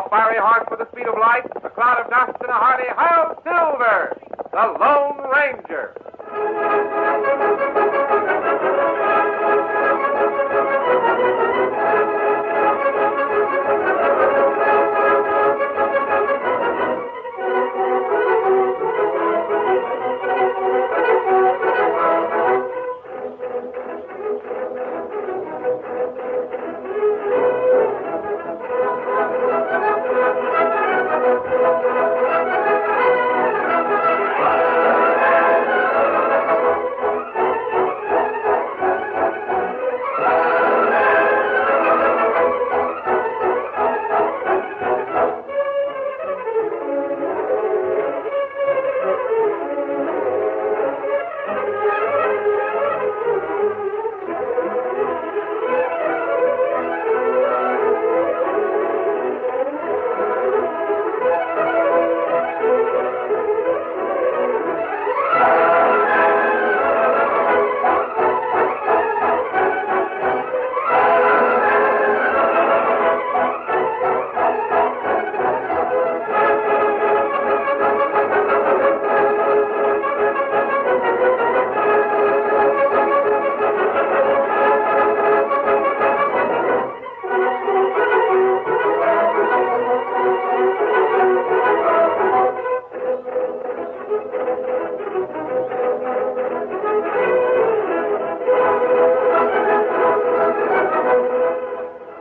A fiery horse with the speed of light, a cloud of dust, and a hearty Hail Silver, the Lone Ranger.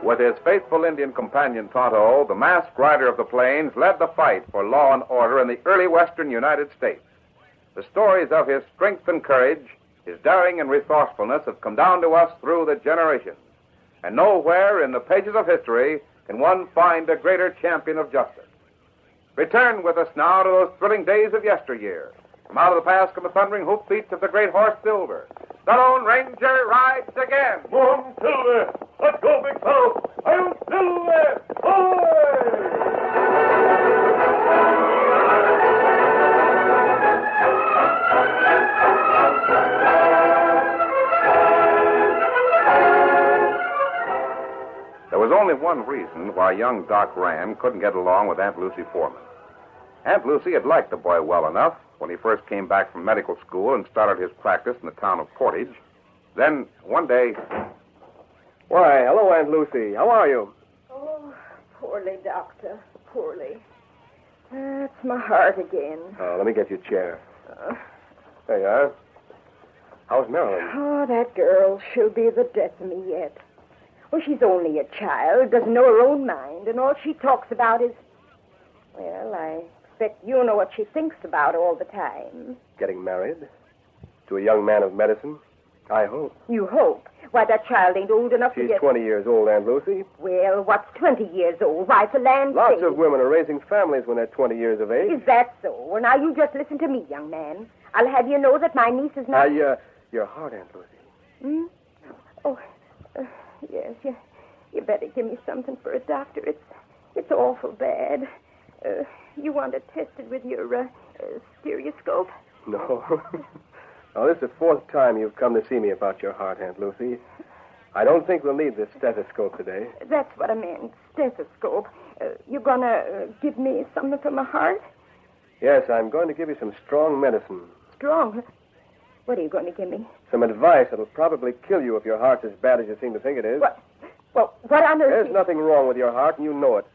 With his faithful Indian companion Tonto, the masked rider of the plains led the fight for law and order in the early western United States. The stories of his strength and courage, his daring and resourcefulness have come down to us through the generations. And nowhere in the pages of history can one find a greater champion of justice. Return with us now to those thrilling days of yesteryear. From out of the past come the thundering hoofbeats of the great horse Silver. The Lone Ranger rides again. Come on, Silver! Let's go, big fellow! I'm Silver! There was only one reason why young Doc Ram couldn't get along with Aunt Lucy Foreman. Aunt Lucy had liked the boy well enough when he first came back from medical school and started his practice in the town of Portage. Then, one day... Why, hello, Aunt Lucy. How are you? Oh, poorly, Doctor. Poorly. It's my heart again. Oh, let me get you a chair. There you are. How's Marilyn? Oh, that girl. She'll be the death of me yet. Well, she's only a child, doesn't know her own mind, and all she talks about is... Well, I expect you know what she thinks about all the time. Getting married? To a young man of medicine? I hope. You hope? Why, that child ain't old enough to She's get... 20 years old, Aunt Lucy. Well, what's 20 years old? Why, it's a land Lots thing. of women are raising families when they're 20 years of age. Is that so? Well, now, you just listen to me, young man. I'll have you know that my niece is not... Your heart, Aunt Lucy. Hmm? Oh, yes, you better give me something for a doctor. It's awful bad. You want it tested with your stereoscope? No. Now, this is the fourth time you've come to see me about your heart, Aunt Lucy. I don't think we'll need this stethoscope today. That's what I meant, stethoscope. You gonna give me something for my heart? Yes, I'm going to give you some strong medicine. Strong? What are you going to give me? Some advice that'll probably kill you if your heart's as bad as you seem to think it is. What? Well, what on earth... There's nothing wrong with your heart, and you know it.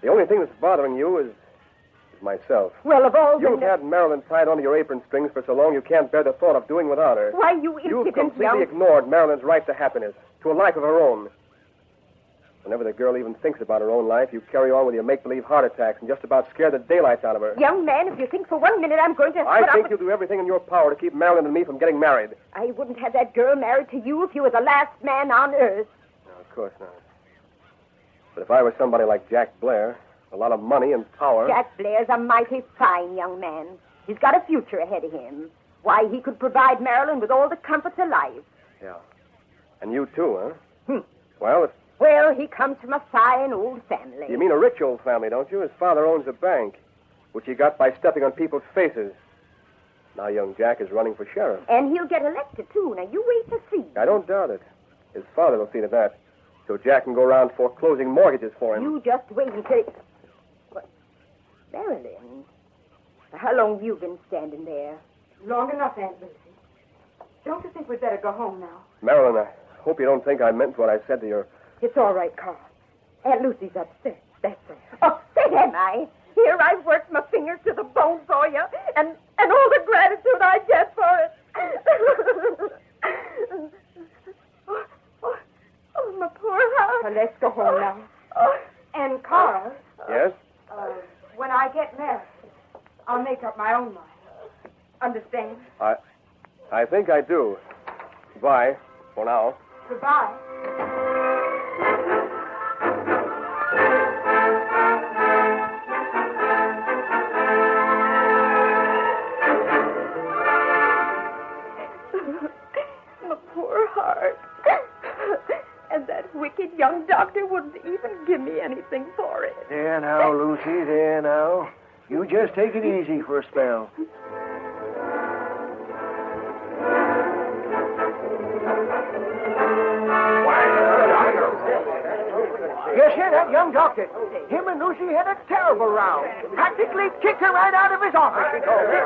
The only thing that's bothering you is myself. Well, of all You've had Marilyn tied onto your apron strings for so long you can't bear the thought of doing without her. Why, you You've impudent completely young... ignored Marilyn's right to happiness, to a life of her own. Whenever the girl even thinks about her own life, you carry on with your make-believe heart attacks and just about scare the daylights out of her. Young man, if you think for 1 minute I'm going to... I think you'll do everything in your power to keep Marilyn and me from getting married. I wouldn't have that girl married to you if you were the last man on earth. No, of course not. But if I were somebody like Jack Blair, a lot of money and power... Jack Blair's a mighty fine young man. He's got a future ahead of him. Why, he could provide Marilyn with all the comforts of life. Yeah. And you too, huh? Well, he comes from a fine old family. You mean a rich old family, don't you? His father owns a bank, which he got by stepping on people's faces. Now young Jack is running for sheriff. And he'll get elected, too. Now, you wait to see. I don't doubt it. His father will see to that. so Jack can go around foreclosing mortgages for him. You just wait until... What? Marilyn, how long have you been standing there? Long enough, Aunt Lucy. Don't you think we'd better go home now? Marilyn, I hope you don't think I meant what I said to you. It's all right, Carl. Aunt Lucy's upset. That's all. Upset, am I? Here I've worked my fingers to the bone for you, and all the gratitude I get for it. oh, my poor heart. Well, let's go home now. Oh. And, Carl, Yes? when I get married, I'll make up my own mind. Understand? I think I do. Goodbye, for now. Goodbye. My poor heart. And that wicked young doctor wouldn't even give me anything for it. There now, Lucy, there now. You just take it easy for a spell. You hear that young doctor? Him and Lucy had a terrible row. Practically kicked her right out of his office. He told me.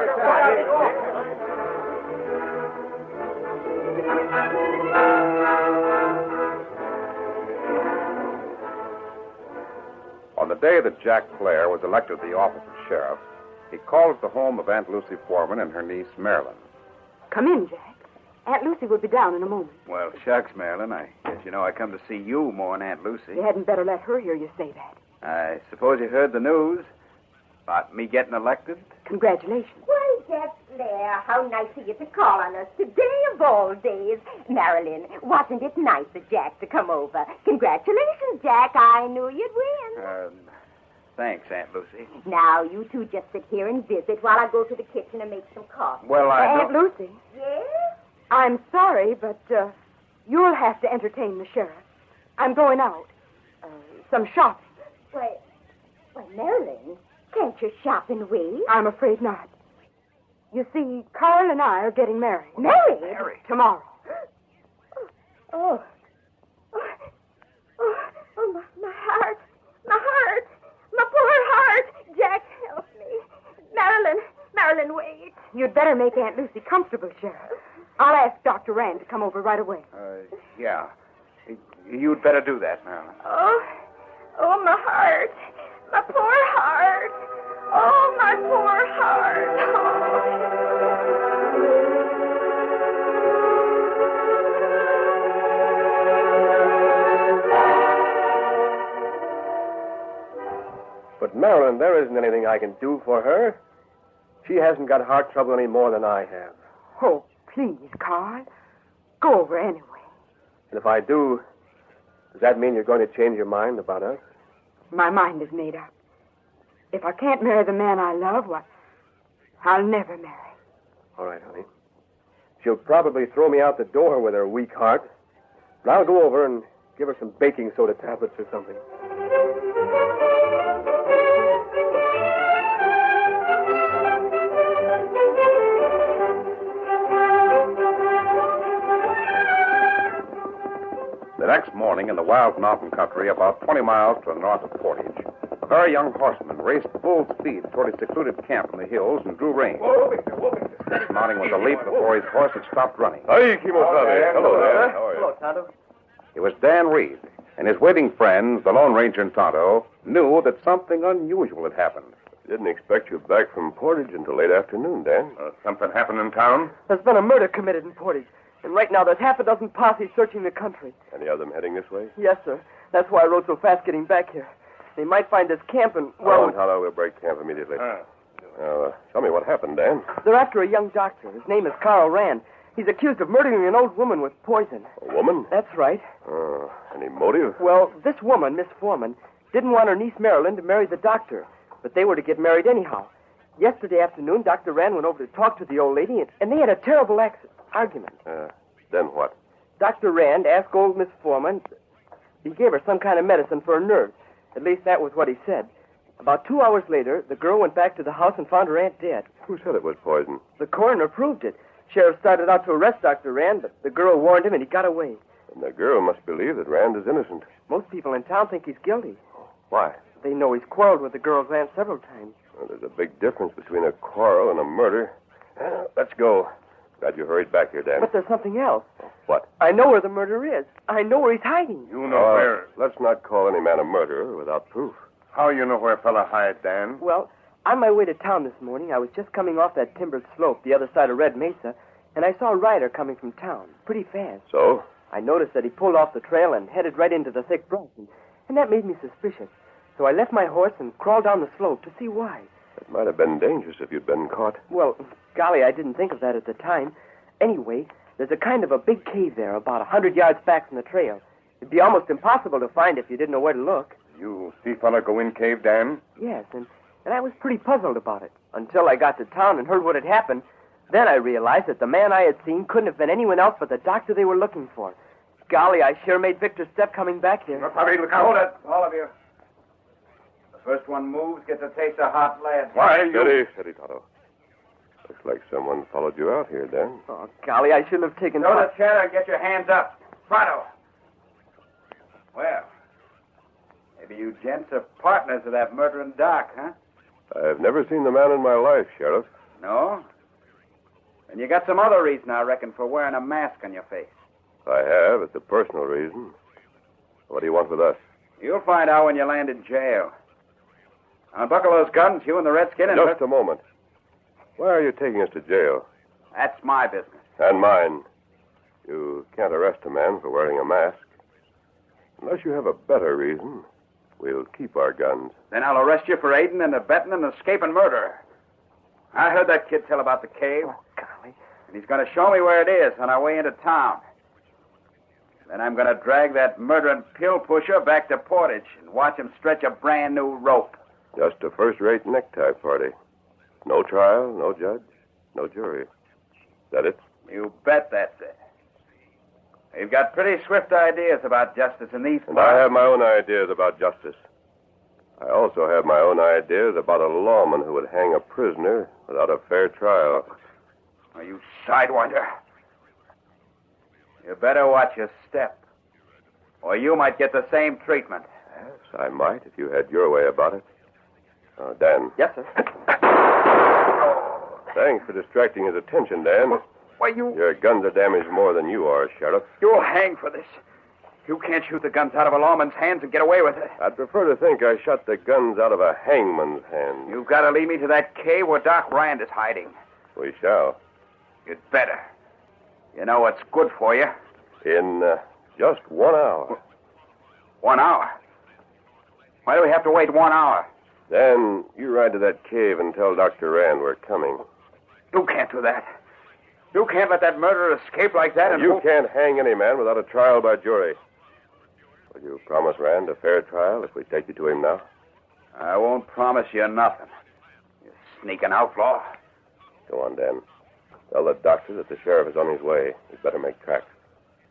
On the day that Jack Clare was elected to the office of sheriff, he called at the home of Aunt Lucy Foreman and her niece, Marilyn. Come in, Jack. Aunt Lucy will be down in a moment. Well, shucks, Marilyn. I guess you know I come to see you more than Aunt Lucy. You hadn't better let her hear you say that. I suppose you heard the news about me getting elected? Congratulations. Why, Jack Blair, how nice of you to call on us today of all days. Marilyn, wasn't it nice of Jack to come over? Congratulations, Jack. I knew you'd win. Thanks, Aunt Lucy. Now, you two just sit here and visit while I go to the kitchen and make some coffee. Well, Aunt Lucy, Yes? I'm sorry, but you'll have to entertain the sheriff. I'm going out. Some shopping. Why, Marilyn, can't you shop and wait? I'm afraid not. You see, Carl and I are getting married. Married? Tomorrow. Oh, my heart. My heart. My poor heart. Jack, help me. Marilyn, wait. You'd better make Aunt Lucy comfortable, Sheriff. I'll ask Dr. Rand to come over right away. Yeah. You'd better do that, Marilyn. Oh, my heart. My poor heart. Oh, my poor heart. But, Marilyn, there isn't anything I can do for her. She hasn't got heart trouble any more than I have. Oh, please, Carl. Go over anyway. And if I do, does that mean you're going to change your mind about us? My mind is made up. If I can't marry the man I love, well, I'll never marry. All right, honey. She'll probably throw me out the door with her weak heart. But I'll go over and give her some baking soda tablets or something. The next morning, in the wild mountain country about 20 miles to the north of Portage, a very young horseman raced full speed toward his secluded camp in the hills and drew rein. Whoa, Victor. Mounting with a leap before his horse had stopped running. Hi, Kimosabe. Hello there. How are you? Hello, Tonto. It was Dan Reed, and his waiting friends, the Lone Ranger and Tonto, knew that something unusual had happened. Didn't expect you back from Portage until late afternoon, Dan. Something happened in town? There's been a murder committed in Portage. And right now there's half a dozen posses searching the country. Any of them heading this way? Yes, sir. That's why I rode so fast getting back here. They might find us camping. Well, Tonto, we'll break camp immediately. Now, tell me what happened, Dan. They're after a young doctor. His name is Carl Rand. He's accused of murdering an old woman with poison. A woman? That's right. Any motive? Well, this woman, Miss Foreman, didn't want her niece Marilyn to marry the doctor, but they were to get married anyhow. Yesterday afternoon, Dr. Rand went over to talk to the old lady, and they had a terrible argument. Then what? Dr. Rand asked old Miss Foreman. He gave her some kind of medicine for her nerves. At least that was what he said. About 2 hours later, the girl went back to the house and found her aunt dead. Who said it was poison? The coroner proved it. Sheriff started out to arrest Dr. Rand, but the girl warned him and he got away. And the girl must believe that Rand is innocent. Most people in town think he's guilty. Why? They know he's quarreled with the girl's aunt several times. Well, there's a big difference between a quarrel and a murder. Let's go. Glad you hurried back here, Dan. But there's something else. What? I know where the murderer is. I know where he's hiding. You know where... Let's not call any man a murderer without proof. How you know where a fella hides, Dan? Well, on my way to town this morning, I was just coming off that timbered slope the other side of Red Mesa, and I saw a rider coming from town, pretty fast. So? I noticed that he pulled off the trail and headed right into the thick brush, and that made me suspicious. So I left my horse and crawled down the slope to see why. It might have been dangerous if you'd been caught. Well, golly, I didn't think of that at the time. Anyway, there's a kind of a big cave there about 100 yards back from the trail. It'd be almost impossible to find if you didn't know where to look. You see fella go in cave, Dan? Yes, and I was pretty puzzled about it until I got to town and heard what had happened. Then I realized that the man I had seen couldn't have been anyone else but the doctor they were looking for. Golly, I sure made Victor step coming back here. Bobby, look out. Hold it, all of you. The first one moves gets a taste of hot lead. Why, you... Steady, Tonto. Looks like someone followed you out here, Dan. Oh, golly, I shouldn't have taken... Throw the chair and get your hands up. Pronto. Well, maybe you gents are partners of that murdering doc, huh? I've never seen the man in my life, Sheriff. No? And you got some other reason, I reckon, for wearing a mask on your face. I have. It's a personal reason. What do you want with us? You'll find out when you land in jail. Unbuckle those guns, you and the redskin, and... Just a moment. Why are you taking us to jail? That's my business. And mine. You can't arrest a man for wearing a mask. Unless you have a better reason, we'll keep our guns. Then I'll arrest you for aiding and abetting an escaping murderer. I heard that kid tell about the cave. Oh, golly. And he's going to show me where it is on our way into town. Then I'm going to drag that murdering pill pusher back to Portage and watch him stretch a brand new rope. Just a first-rate necktie party. No trial, no judge, no jury. Is that it? You bet that's it. You've got pretty swift ideas about justice in these And parts. I have my own ideas about justice. I also have my own ideas about a lawman who would hang a prisoner without a fair trial. Oh, you sidewinder. You better watch your step, or you might get the same treatment. Yes, I might if you had your way about it. Dan. Yes, sir. Thanks for distracting his attention, Dan. Why, you... Your guns are damaged more than you are, Sheriff. You'll hang for this. You can't shoot the guns out of a lawman's hands and get away with it. I'd prefer to think I shot the guns out of a hangman's hand. You've got to lead me to that cave where Doc Rand is hiding. We shall. You'd better. You know what's good for you. In just 1 hour. 1 hour? Why do we have to wait 1 hour? Then you ride to that cave and tell Dr. Rand we're coming. You can't do that. You can't let that murderer escape like that and... You can't hang any man without a trial by jury. Will you promise Rand a fair trial if we take you to him now? I won't promise you nothing. You sneaking outlaw. Go on, Dan. Tell the doctor that the sheriff is on his way. He'd better make tracks.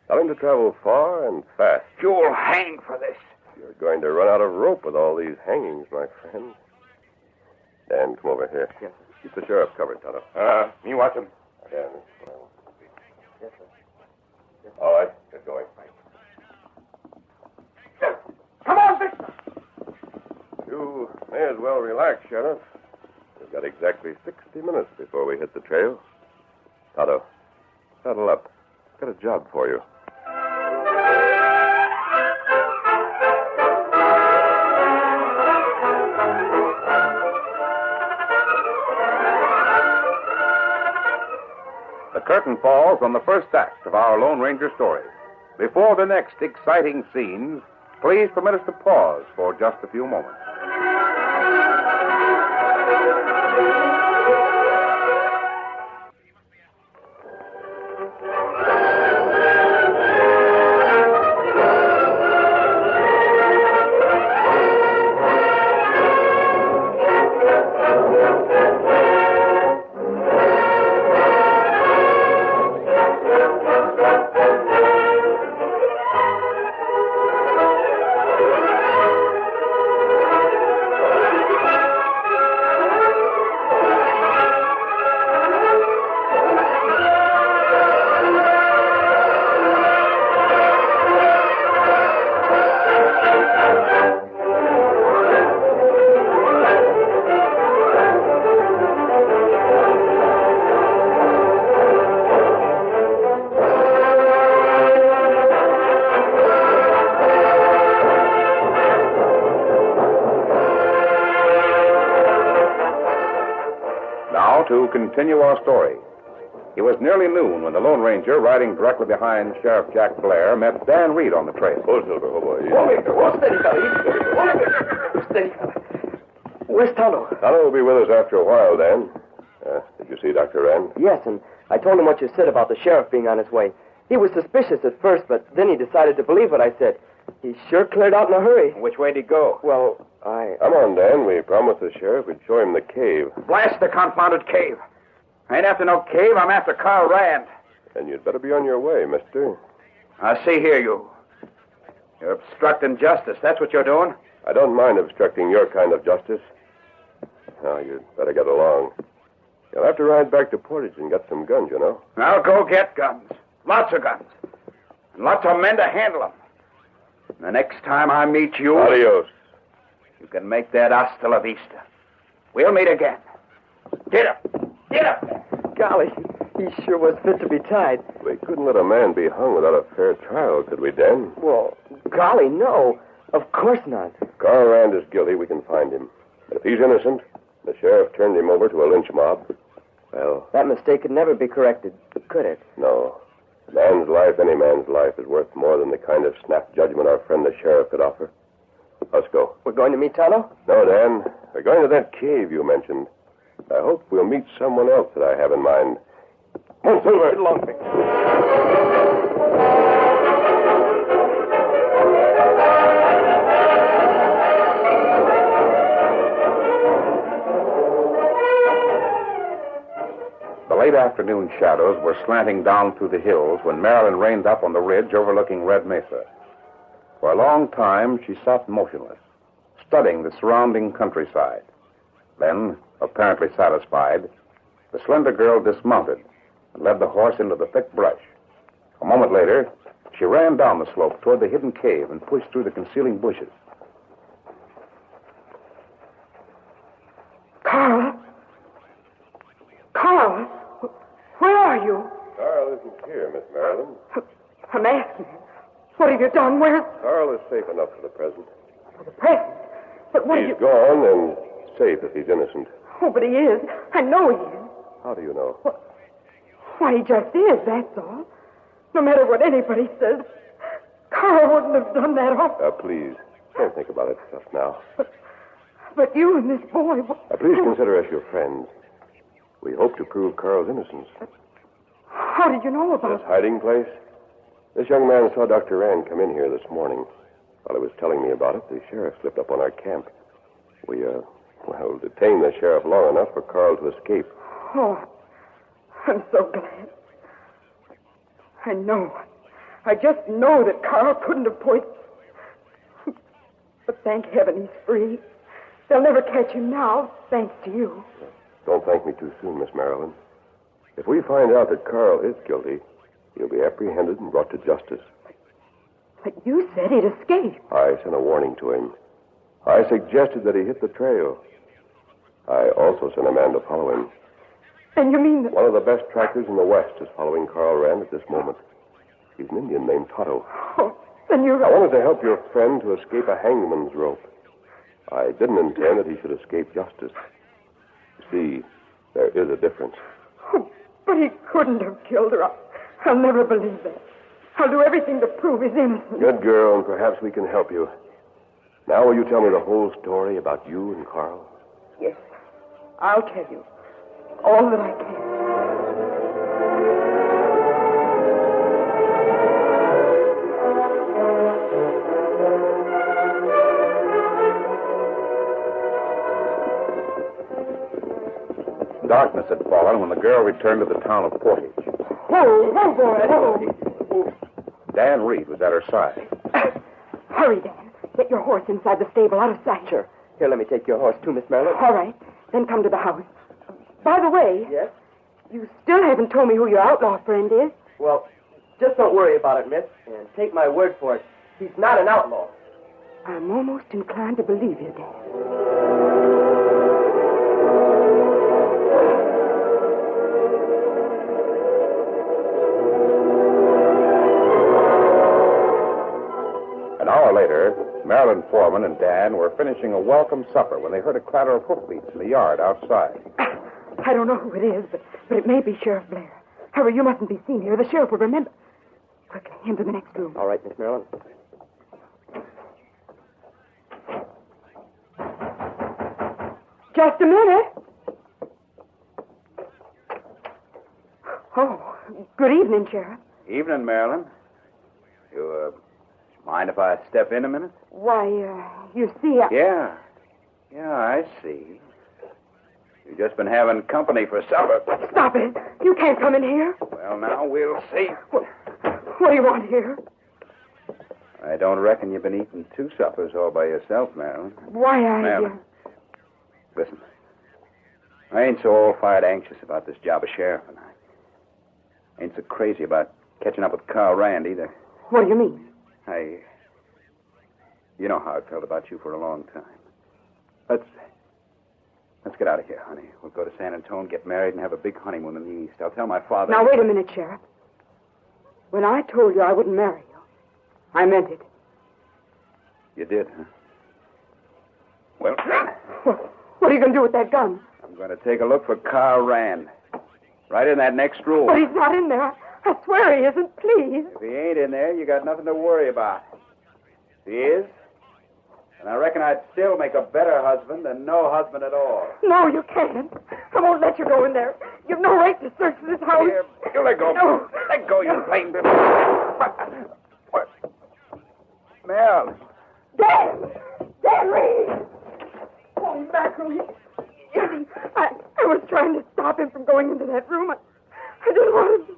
Tell him to travel far and fast. You'll hang for this. You're going to run out of rope with all these hangings, my friend. Dan, come over here. Yes, sir. Keep the sheriff covered, Tonto. Me watch him. Dan. Yes, sir. All right, get going. Come on, Victor. You may as well relax, Sheriff. We've got exactly 60 minutes before we hit the trail. Tonto, saddle up. Got a job for you. The curtain falls on the first act of our Lone Ranger story. Before the next exciting scenes, please permit us to pause for just a few moments. to continue our story. It was nearly noon when the Lone Ranger, riding directly behind Sheriff Jack Blair, met Dan Reed on the trail. Oh, Silver, oh, boy. Steady, fella. Steady, fella. Where's Tonto? Tonto will be with us after a while, Dan. Did you see Dr. Rand? Yes, and I told him what you said about the sheriff being on his way. He was suspicious at first, but then he decided to believe what I said. He sure cleared out in a hurry. Which way did he go? Well, Come on, Dan. We promised the sheriff we'd show him the cave. Blast the confounded cave. I ain't after no cave. I'm after Carl Rand. And you'd better be on your way, mister. Now, see here, you. You're obstructing justice. That's what you're doing. I don't mind obstructing your kind of justice. Now, you'd better get along. You'll have to ride back to Portage and get some guns, you know. I'll go get guns. Lots of guns. And lots of men to handle them. The next time I meet you... Adios. You can make that hasta la vista. We'll meet again. Get up. Get up. golly, he sure was fit to be tied. We couldn't let a man be hung without a fair trial, could we, Dan? Well, golly, no. Of course not. Carl Rand is guilty. We can find him. But if he's innocent, the sheriff turned him over to a lynch mob, well... That mistake could never be corrected, could it? No. A man's life, any man's life, is worth more than the kind of snap judgment our friend the sheriff could offer. Let's go. We're going to meet Tonto? No, Dan. We're going to that cave you mentioned. I hope we'll meet someone else that I have in mind. Come on, Silver. Get along, Vic. The late afternoon shadows were slanting down through the hills when Marilyn reined up on the ridge overlooking Red Mesa. For a long time, she sat motionless, studying the surrounding countryside. Then, apparently satisfied, the slender girl dismounted and led the horse into the thick brush. A moment later, she ran down the slope toward the hidden cave and pushed through the concealing bushes. Carl? Carl? Where are you? Carl isn't here, Miss Marilyn. I'm asking. What have you done? Where? Carl is safe enough for the present. For the present. But what have He's you... gone and safe if he's innocent. Oh, but he is. I know he is. How do you know? Why, he just is, that's all. No matter what anybody says, Carl wouldn't have done that. Please, don't think about it just now. But you and this boy... Please consider us your friends. We hope to prove Carl's innocence. How did you know about This hiding place? This young man saw Dr. Rand come in here this morning. While he was telling me about it, the sheriff slipped up on our camp. We, detained the sheriff long enough for Carl to escape. Oh, I'm so glad. I know. I just know that Carl couldn't have poisoned. But thank heaven he's free. They'll never catch him now, thanks to you. Don't thank me too soon, Miss Marilyn. If we find out that Carl is guilty, he'll be apprehended and brought to justice. But you said he'd escape. I sent a warning to him. I suggested that he hit the trail. I also sent a man to follow him. And you mean that... One of the best trackers in the West is following Carl Rand at this moment. He's an Indian named Tonto. Oh, then you're... I wanted to help your friend to escape a hangman's rope. I didn't intend that he should escape justice. You see, there is a difference. Oh, but he couldn't have killed her. I'll never believe that. I'll do everything to prove he's innocent. Good girl, and perhaps we can help you. Now will you tell me the whole story about you and Carl? Yes, I'll tell you. All that I can. Darkness had fallen when the girl returned to the town of Portage. Whoa, boy. Dan Reed was at her side. Hurry, Dan. Get your horse inside the stable, out of sight. Sure. Here, let me take your horse, too, Miss Marilyn. All right. Then come to the house. By the way... Yes? You still haven't told me who your outlaw friend is. Well, just don't worry about it, miss. And take my word for it. He's not an outlaw. I'm almost inclined to believe you, Dan. An hour later, Marilyn Foreman and Dan were finishing a welcome supper when they heard a clatter of hoofbeats in the yard outside. I don't know who it is, but it may be Sheriff Blair. Hurry, you mustn't be seen here. The sheriff will remember. Quickly, into the next room. All right, Miss Marilyn. Just a minute. Oh, good evening, Sheriff. Evening, Marilyn. You, mind if I step in a minute? Why, you see, Yeah. Yeah, I see. You've just been having company for supper. Stop it. You can't come in here. Well, now we'll see. What do you want here? I don't reckon you've been eating 2 suppers all by yourself, Marilyn. Why, Marilyn, listen. I ain't so all-fired anxious about this job of sheriff, and I ain't so crazy about catching up with Carl Rand either. What do you mean? You know how I felt about you for a long time. Let's get out of here, honey. We'll go to San Antonio, get married, and have a big honeymoon in the East. I'll tell my father... Now, wait a minute, Sheriff. When I told you I wouldn't marry you, I meant it. You did, huh? Well, What are you going to do with that gun? I'm going to take a look for Carl Rand. Right in that next room. But he's not in there. I swear he isn't, please. If he ain't in there, you got nothing to worry about. If he is, then I reckon I'd still make a better husband than no husband at all. No, you can't. I won't let you go in there. You've no right to search this house. Here, you let go. No. Let go, you plain bitch. What? Mel. Dan Reed! Oh, mackerel. I was trying to stop him from going into that room. I didn't want him to.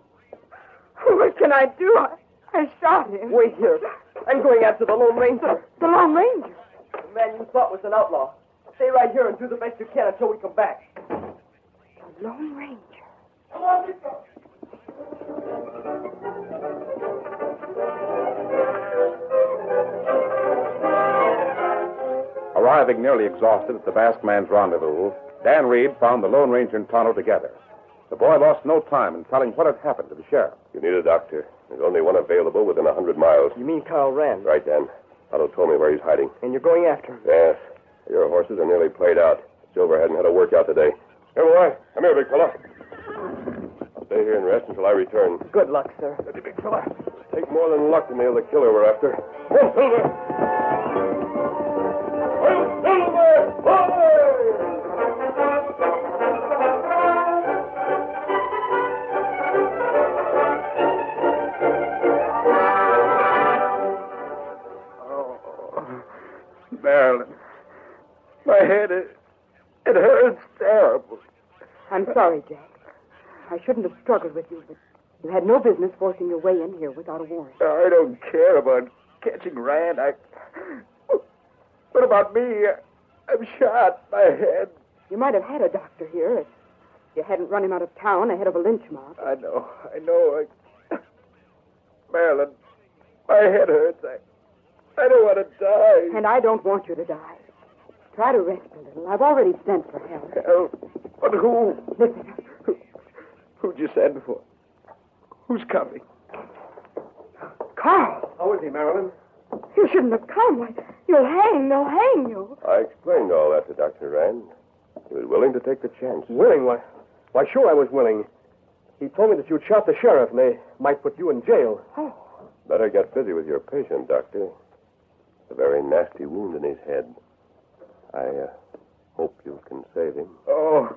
What can I do? I shot him. Wait here. I'm going after the Lone Ranger. The Lone Ranger? The man you thought was an outlaw. Stay right here and do the best you can until we come back. The Lone Ranger. Come on, let's go. Arriving nearly exhausted at the masked man's rendezvous, Dan Reed found the Lone Ranger and Tonto together. The boy lost no time in telling what had happened to the sheriff. You need a doctor. There's only one available within 100 miles. You mean Carl Rand? Right, Dan. Tonto told me where he's hiding. And you're going after him? Yes. Your horses are nearly played out. Silver hadn't had a workout today. Here, boy. Come here, big fella. Stay here and rest until I return. Good luck, sir. Steady, big fella. Take more than luck to nail the killer we're after. Come on, Silver. Marilyn, my head, it hurts terrible. I'm sorry, Jack. I shouldn't have struggled with you, but you had no business forcing your way in here without a warrant. I don't care about catching Rand. What about me? I'm shot. My head. You might have had a doctor here if you hadn't run him out of town ahead of a lynch mob. I know. Marilyn, my head hurts. I don't want to die. And I don't want you to die. Try to rest a little. I've already sent for help. Help? But who? Listen. Who'd you send for? Who's coming? Carl! How is he, Marilyn? You shouldn't have come. Why, they'll hang you. I explained all that to Dr. Rand. He was willing to take the chance. Willing? Why, sure I was willing. He told me that you'd shot the sheriff and they might put you in jail. Oh. Better get busy with your patient, Doctor. A very nasty wound in his head. I hope you can save him. Oh,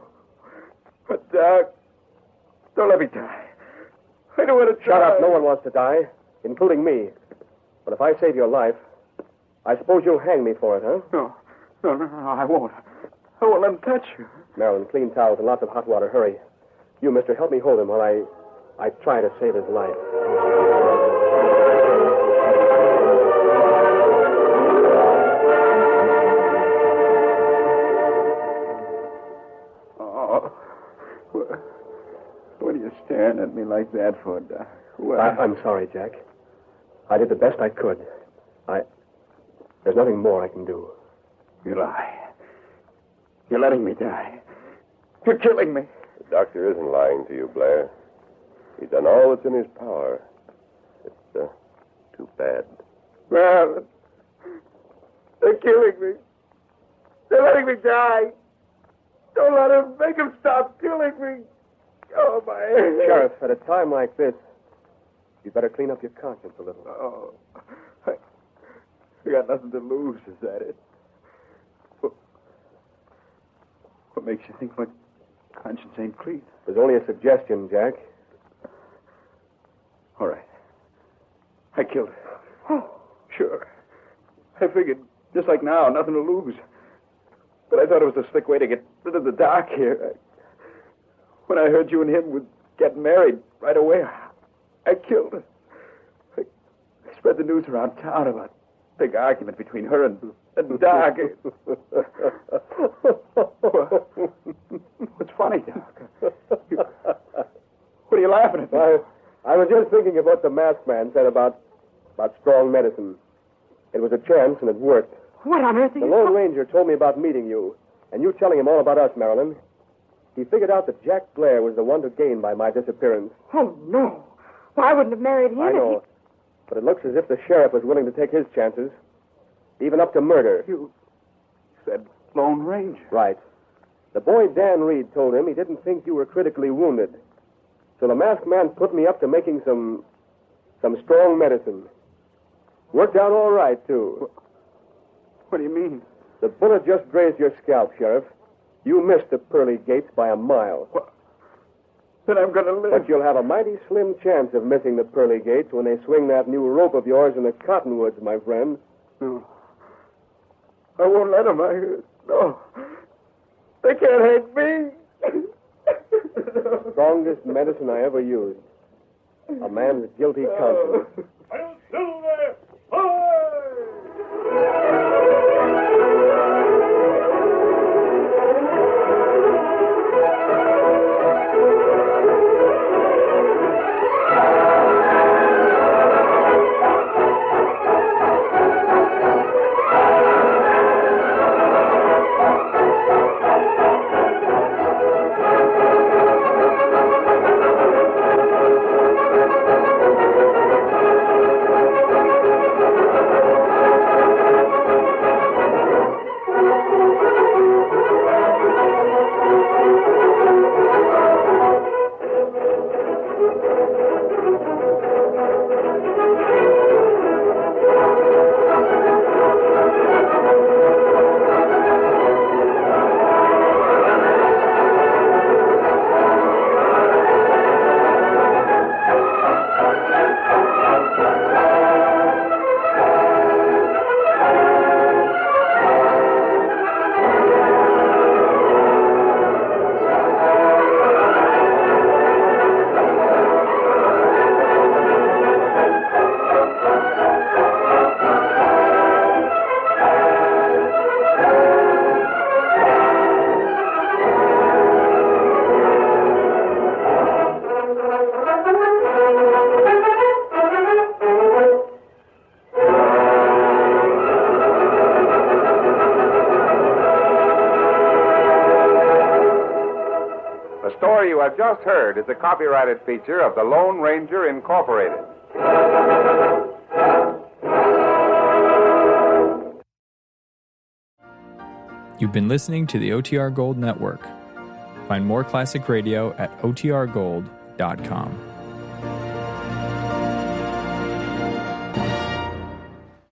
but Doc, don't let me die. I don't want to Shut up. No one wants to die, including me. But if I save your life, I suppose you'll hang me for it, huh? No, I won't. I won't let him touch you. Marilyn, clean towels and lots of hot water. Hurry. You, mister, help me hold him while I try to save his life. Oh, what are you staring at me like that for, Doc? Well, I'm sorry, Jack. I did the best I could. There's nothing more I can do. You lie. You're letting me die. You're killing me. The doctor isn't lying to you, Blair. He's done all that's in his power. It's too bad. Well, they're killing me. They're letting me die. Don't let him make him stop killing me. Oh, my head. Sheriff, at a time like this, you better clean up your conscience a little. Oh, I got nothing to lose, is that it? What makes you think my conscience ain't clean? There's only a suggestion, Jack. All right. I killed her. Oh, sure. I figured, just like now, nothing to lose. But I thought it was a slick way to get rid of the doc here. When I heard you and him would get married right away, I killed her. I spread the news around town about a big argument between her and Doc. What's funny, Doc? What are you laughing at? I was just thinking of what the masked man said about strong medicine. It was a chance, and it worked. What on earth are The you Lone Ranger told me about meeting you, and you telling him all about us, Marilyn. He figured out that Jack Blair was the one to gain by my disappearance. Oh, no. Well, I wouldn't have married him I know. But it looks as if the sheriff was willing to take his chances, even up to murder. You said Lone Ranger. Right. The boy Dan Reed told him he didn't think you were critically wounded. So the masked man put me up to making some strong medicine. Worked out all right, too. What do you mean? The bullet just grazed your scalp, Sheriff. You missed the pearly gates by a mile. What? Then I'm going to live. But you'll have a mighty slim chance of missing the pearly gates when they swing that new rope of yours in the cottonwoods, my friend. No. I won't let them. No. They can't hang me. Strongest medicine I ever used. A man's guilty conscience. I'll Silver! Ahoy! The story you have just heard is a copyrighted feature of the Lone Ranger Incorporated. You've been listening to the OTR Gold Network. Find more classic radio at otrgold.com.